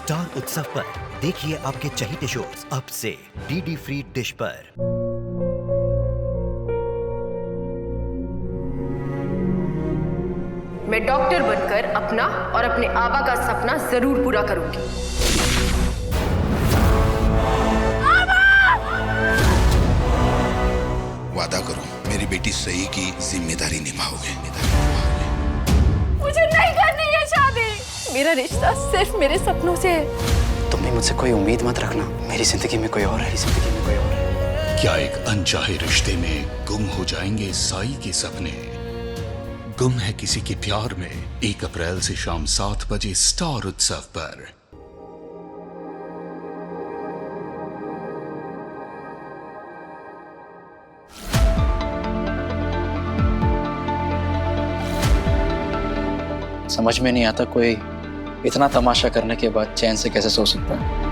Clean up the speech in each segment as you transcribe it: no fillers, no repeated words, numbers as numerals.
Star उत्सव पर देखिए आपके चहीते शोज अब से डीडी फ्री डिश पर। मैं डॉक्टर बनकर अपना और अपने आबा का सपना जरूर पूरा करूंगी। वादा करो मेरी बेटी सही की जिम्मेदारी निभाओगे। मुझे नहीं करनी है शादी। मेरा रिश्ता सिर्फ मेरे सपनों से है। तुम भी मुझसे कोई उम्मीद मत रखना। मेरी जिंदगी में कोई और है, जिंदगी में कोई और है। क्या एक अनचाहे रिश्ते में गुम हो जाएंगे साई के सपने? गुम है किसी के प्यार में 1 अप्रैल से शाम 7 बजे स्टार उत्सव पर। समझ में नहीं आता कोई इतना तमाशा करने के बाद चैन से कैसे सो सकता है।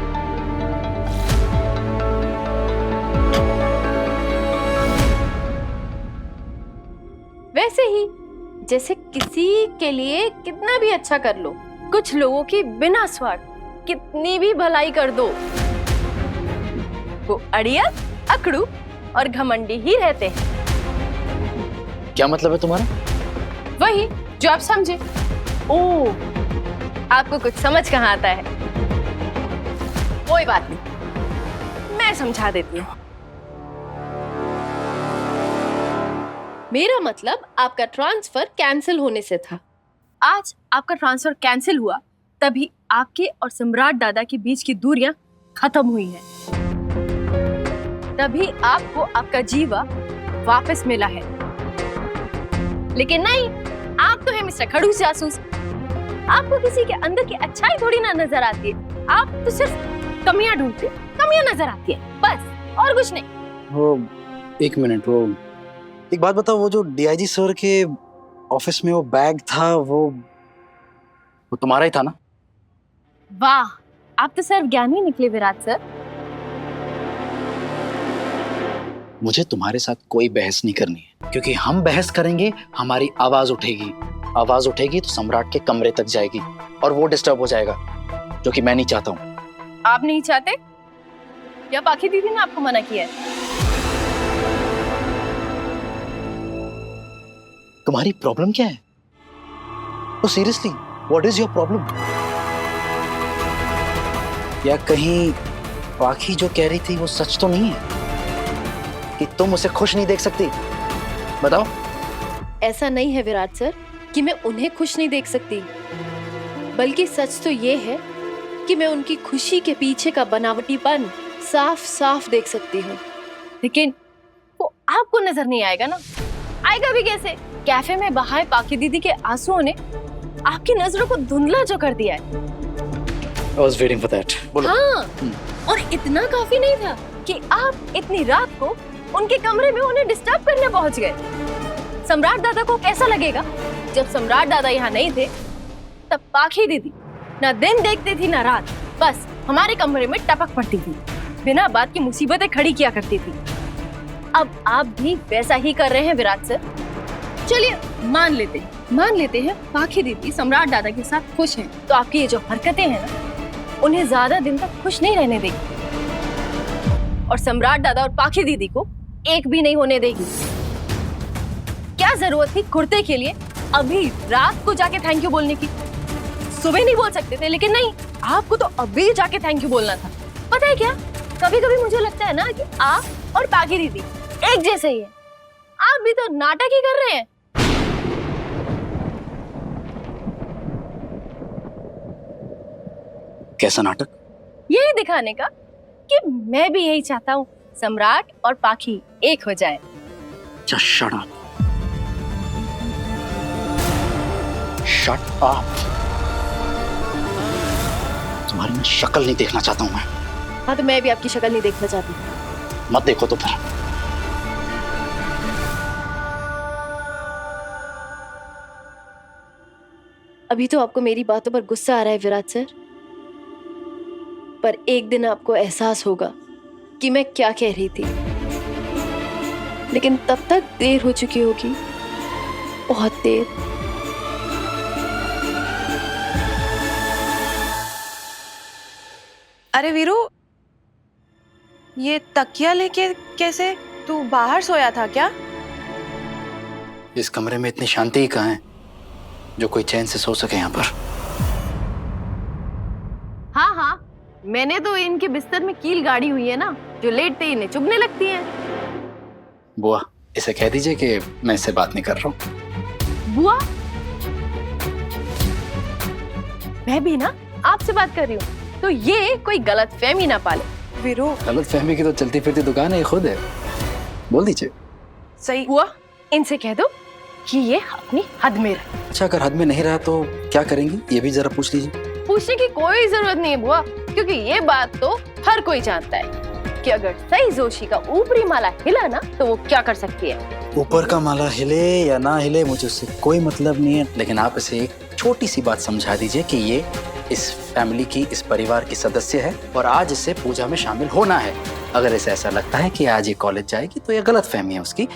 वैसे ही जैसे किसी के लिए कितना भी अच्छा कर लो, कुछ लोगों की बिना स्वार्थ कितनी भी भलाई कर दो, वो अड़ियल, अकड़ू और घमंडी ही रहते हैं। क्या मतलब है तुम्हारा? वही जो आप समझे। ओह, आपको कुछ समझ कहाँ आता है। कोई बात नहीं, मैं समझा देती हूँ। मेरा मतलब आपका ट्रांसफर कैंसिल होने से था। आज आपका ट्रांसफर कैंसिल हुआ, तभी आपके और सम्राट दादा के बीच की दूरियां खत्म हुई हैं। तभी आपको आपका जीवा वापस मिला है। लेकिन नहीं, आप तो है मिस्टर खड़ूस जासूस। आपको किसी के अंदर की अच्छाई थोड़ी ना नजर आती है। आप तो सिर्फ कमियां ढूंढते हैं, कमियां नजर आती है बस, और कुछ नहीं। वो 1 मिनट, वो एक बात बताओ, वो जो डीआईजी सर के ऑफिस में वो बैग था, वो तुम्हारा ही था ना? वाह, आप तो सिर्फ ज्ञानी निकले विराट सर। मुझे तुम्हारे साथ कोई बहस नहीं करनी है, क्योंकि हम बहस करेंगे हमारी आवाज उठेगी। आवाज उठेगी तो सम्राट के कमरे तक जाएगी और वो डिस्टर्ब हो जाएगा, जो कि मैं नहीं चाहता हूँ। आप नहीं चाहते या बाकी दीदी ने आपको मना किया है? तुम्हारी प्रॉब्लम क्या है? तो seriously, what is your problem? या कहीं बाकी जो कह रही थी वो सच तो नहीं है कि तुम उसे खुश नहीं देख सकती? बताओ। ऐसा नहीं है विराट सर कि मैं उन्हें खुश नहीं देख सकती, बल्कि सच तो ये है कि मैं उनकी खुशी के पीछे का बनावटीपन साफ साफ देख सकती हूँ। लेकिन वो आपको नजर नहीं आएगा ना। आएगा भी कैसे? कैफे में बहाए पाकी दीदी के आंसुओं ने आपकी नजरों को धुंधला जो कर दिया है। I was waiting for that. बोलो। हाँ, और इतना काफी नहीं था कि आप इतनी रात को उनके कमरे में उन्हें डिस्टर्ब करने पहुंच गए। सम्राट दादा को कैसा लगेगा जब सम्राट दादा यहाँ नहीं थे? तब पाखी दीदी ना दिन देखती थी ना रात, बस हमारे कमरे में टपक पड़ती थी, बिना बात की मुसीबतें खड़ी किया करती थी। अब आप भी वैसा ही कर रहे हैं विराट सर। चलिए मान लेते हैं पाखी दीदी सम्राट दादा के साथ खुश हैं, तो आपकी ये जो हरकतें हैं ना, उन्हें ज्यादा दिन तक खुश नहीं रहने देगी और सम्राट दादा और पाखी दीदी को एक भी नहीं होने देगी। क्या जरूरत थी कुर्ते के लिए अभी रात को जाके थैंक यू बोलने की? सुबह नहीं बोल सकते थे? लेकिन नहीं, आपको तो अभी जाके थैंक यू बोलना था। पता है क्या, कभी कभी मुझे लगता है ना कि आप और पाखी दीदी एक जैसे ही है। आप भी तो नाटक ही कर रहे हैं। कैसा नाटक? यही दिखाने का कि मैं भी यही चाहता हूँ, सम्राट और पाखी एक हो जाए। Just shut up. Shut up. तुम्हारी मैं शक्ल नहीं देखना चाहता हूँ मैं। हाँ, तो मैं भी आपकी शक्ल नहीं देखना चाहती। मत देखो तो फिर। अभी तो आपको मेरी बातों पर गुस्सा आ रहा है विराट सर, पर एक दिन आपको एहसास होगा कि मैं क्या कह रही थी। लेकिन तब तक देर हो चुकी होगी, बहुत देर। अरे वीरू, ये तकिया लेके कैसे? तू बाहर सोया था क्या? इस कमरे में इतनी शांति ही कहाँ है जो कोई चैन से सो सके यहाँ पर? हाँ हाँ, मैंने तो इनके बिस्तर में कील गाड़ी हुई है ना, जो लेटते ही इन्हें चुभने लगती है। बुआ, इसे कह दीजिए कि मैं इससे बात नहीं कर रहा हूँ। बुआ, मैं भी ना आपसे बात कर रही हूँ, तो ये कोई गलत फहमी ना पाले। वीरू, गलत फहमी की तो चलती फिरती दुकान है, ये खुद है। बोल दीजिए। सही। बुआ, इनसे कह दो कि ये अपनी हद में रहे। अच्छा, अगर हद में नहीं रहा तो क्या करेंगी, ये भी जरा पूछ लीजिए। पूछने की कोई जरूरत नहीं है बुआ, क्योंकि ये बात तो हर कोई जानता है कि अगर सई जोशी का ऊपरी माला हिला ना तो वो क्या कर सकती है। ऊपर का माला हिले या ना हिले मुझे उससे कोई मतलब नहीं है, लेकिन आप इसे एक छोटी सी बात समझा दीजिए कि ये इस फैमिली की, इस परिवार की सदस्य है और आज इसे पूजा में शामिल होना है। अगर इसे ऐसा लगता है कि आज ये कॉलेज जाएगी तो ये गलत फहमी है उसकी,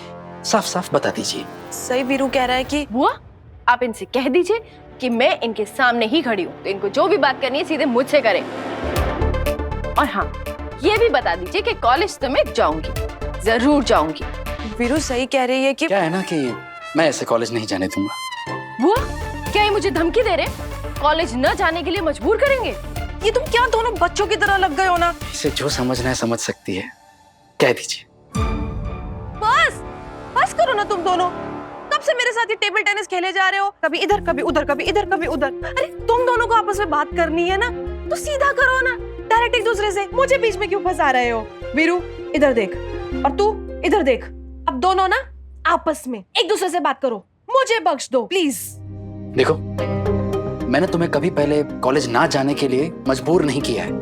साफ साफ बता दीजिए। सही वीरू कह रहा है कि बुआ, आप इनसे कह दीजिए कि मैं इनके सामने ही खड़ी हूँ, तो इनको जो भी बात करनी है सीधे मुझसे करें। और हाँ, ये भी बता दीजिए कि कॉलेज तो मैं जाऊंगी, जरूर जाऊंगी। वीरू सही कह रही है कि क्या है ना कि मैं ऐसे कॉलेज नहीं जाने दूंगा। बुआ, क्या ये मुझे धमकी दे रहे हैं? कॉलेज न जाने के लिए मजबूर करेंगे? ये तुम क्या दोनों बच्चों की तरह लग गए हो ना? इसे जो समझना है समझ सकती है, कह दीजिए। बस बस करो ना तुम दोनों। कब से मेरे साथ ये टेबल टेनिस खेले जा रहे हो? कभी इधर कभी उधर, कभी इधर कभी उधर। अरे तुम दोनों को आपस में बात करनी है ना तो सीधा करो ना, डायरेक्ट एक दूसरे से। मुझे बीच में क्यों फंसा रहे हो? वीरू इधर देख और तू इधर देख। अब दोनों ना आपस में एक दूसरे से बात करो, मुझे बख्श दो प्लीज। देखो, मैंने तुम्हें कभी पहले कॉलेज ना जाने के लिए मजबूर नहीं किया है,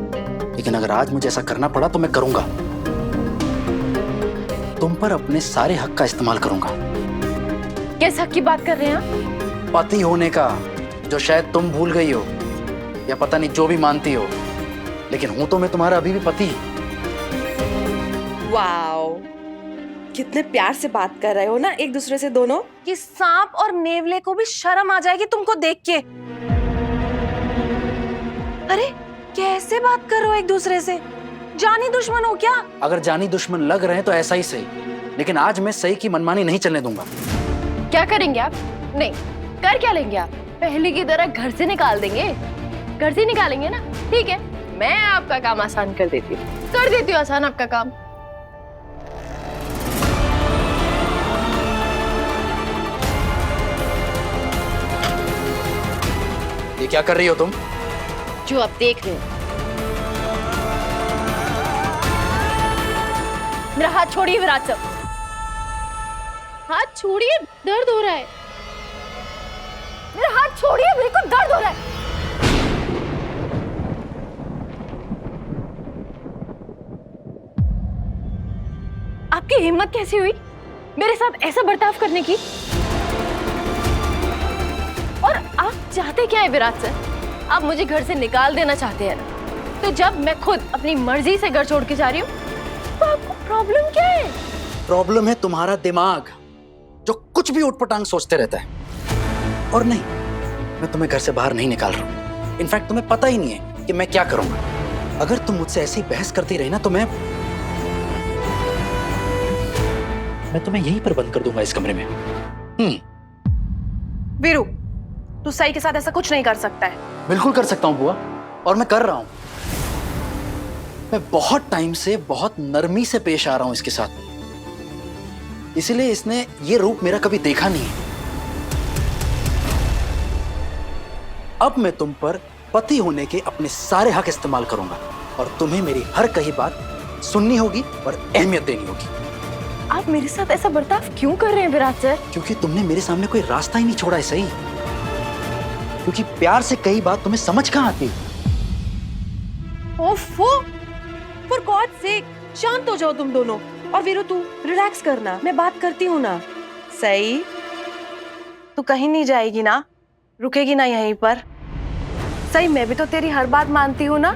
लेकिन अगर आज मुझे ऐसा करना पड़ा तो मैं करूंगा। तुम पर अपने सारे हक का इस्तेमाल करूंगा। किस हक की बात कर रहे हैं? पति होने का, जो शायद तुम भूल गई हो या पता नहीं जो भी मानती हो, लेकिन हूं तो मैं तुम्हारा अभी भी पति। वाओ, कितने प्यार से बात कर रहे हो ना एक दूसरे से दोनों, कि सांप और नेवले को भी शर्म आ जाएगी तुमको देख के। अरे कैसे बात कर रहे हो एक दूसरे से? जानी दुश्मन हो क्या? अगर जानी दुश्मन लग रहे हैं तो ऐसा ही सही, लेकिन आज मैं सही की मनमानी नहीं चलने दूंगा। क्या करेंगे आप? नहीं, कर क्या लेंगे आप? पहले की तरह घर से निकाल देंगे? घर से निकालेंगे ना? ठीक है, मैं आपका काम आसान कर देती हूँ, कर देती हूँ आसान आपका काम। ये क्या कर रही हो तुम? जो आप देख रहे हैं। मेरा हाथ छोड़िए विराट सर, हाथ छोड़िए, दर्द हो रहा है। मेरा हाथ छोड़िए, मेरे को दर्द हो रहा है। आपकी हिम्मत कैसी हुई मेरे साथ ऐसा बर्ताव करने की? और आप चाहते क्या है विराट सर? आप मुझे घर से निकाल देना चाहते हैं ना? तो जब मैं खुद अपनी मर्जी से घर छोड़ के जा रही हूँ तो आपको प्रॉब्लम क्या है? प्रॉब्लम है तुम्हारा दिमाग, जो कुछ भी उठपटांग सोचते रहता है। और नहीं, मैं तुम्हें घर से बाहर नहीं निकाल रहा हूँ। इनफैक्ट तुम्हें पता ही नहीं है कि मैं क्या करूंगा। अगर तुम मुझसे ऐसी बहस करती रही ना तो मैं तुम्हें यहीं पर बंद कर दूंगा इस कमरे में। वीरू, तू सही के साथ ऐसा कुछ नहीं कर सकता है। बिल्कुल कर सकता हूं बुआ, और मैं कर रहा हूं। मैं बहुत टाइम से बहुत नरमी से पेश आ रहा हूं इसके साथ, इसलिए इसने ये रूप मेरा कभी देखा नहीं है। अब मैं तुम पर पति होने के अपने सारे हक इस्तेमाल करूंगा और तुम्हें मेरी हर कही बात सुननी होगी और अहमियत देनी होगी। आप मेरे साथ ऐसा बर्ताव क्यों कर रहे हैं विराट सर? क्योंकि तुमने मेरे सामने कोई रास्ता ही नहीं छोड़ा है। सही, क्योंकि प्यार से कई बात तुम्हें समझ कहां आती। ओफो, फॉर गॉड सेक, शांत हो जाओ तुम दोनों। और वीरू तू रिलैक्स करना, मैं बात करती हूँ ना। सही, तू कहीं नहीं जाएगी ना? रुकेगी ना यहीं पर? सही, मैं भी तो तेरी हर बात मानती हूँ ना,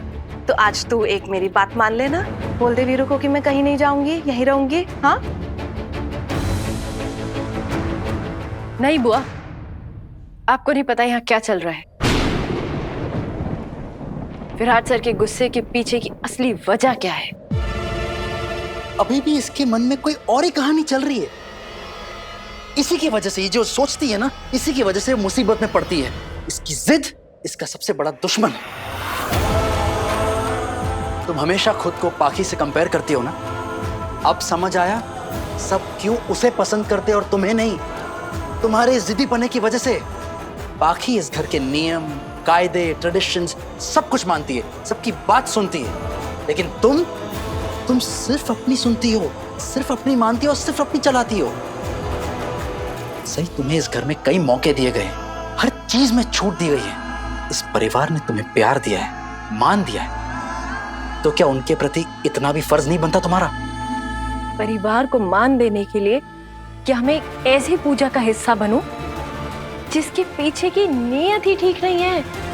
तो आज तू एक मेरी बात मान लेना। बोल दे वीरू को कि मैं कहीं नहीं जाऊंगी, यहीं रहूंगी। हाँ? नहीं बुआ, आपको नहीं पता यहाँ क्या चल रहा है। विराट सर के गुस्से के पीछे की असली वजह क्या है। अभी भी इसके मन में कोई और ही कहानी चल रही है। इसी की वजह से ये जो सोचती है ना, इसी की वजह से मुसीबत में पड़ती है। इसकी जिद इसका सबसे बड़ा दुश्मन है। तुम हमेशा खुद को पाखी से कंपेयर करती हो ना, अब समझ आया सब क्यों उसे पसंद करते और तुम्हें नहीं। तुम्हारे जिद्दीपने की वजह से पाखी इस घर के नियम, कायदे, ट्रेडिशंस सब कुछ मानती है, सबकी बात सुनती है। लेकिन तुम सिर्फ अपनी सुनती हो, सिर्फ अपनी मानती हो, सिर्फ अपनी चलाती हो। सही, तुम्हें इस घर में कई मौके दिए गए, हर चीज में छूट दी गई है। इस परिवार ने तुम्हें प्यार दिया है, मान दिया है, तो क्या उनके प्रति इतना भी फर्ज नहीं बनता तुम्हारा? परिवार को मान देने के लिए क्या हमें एक ऐसी पूजा का हिस्सा बनूं जिसके पीछे की नीयत ही ठीक नहीं है।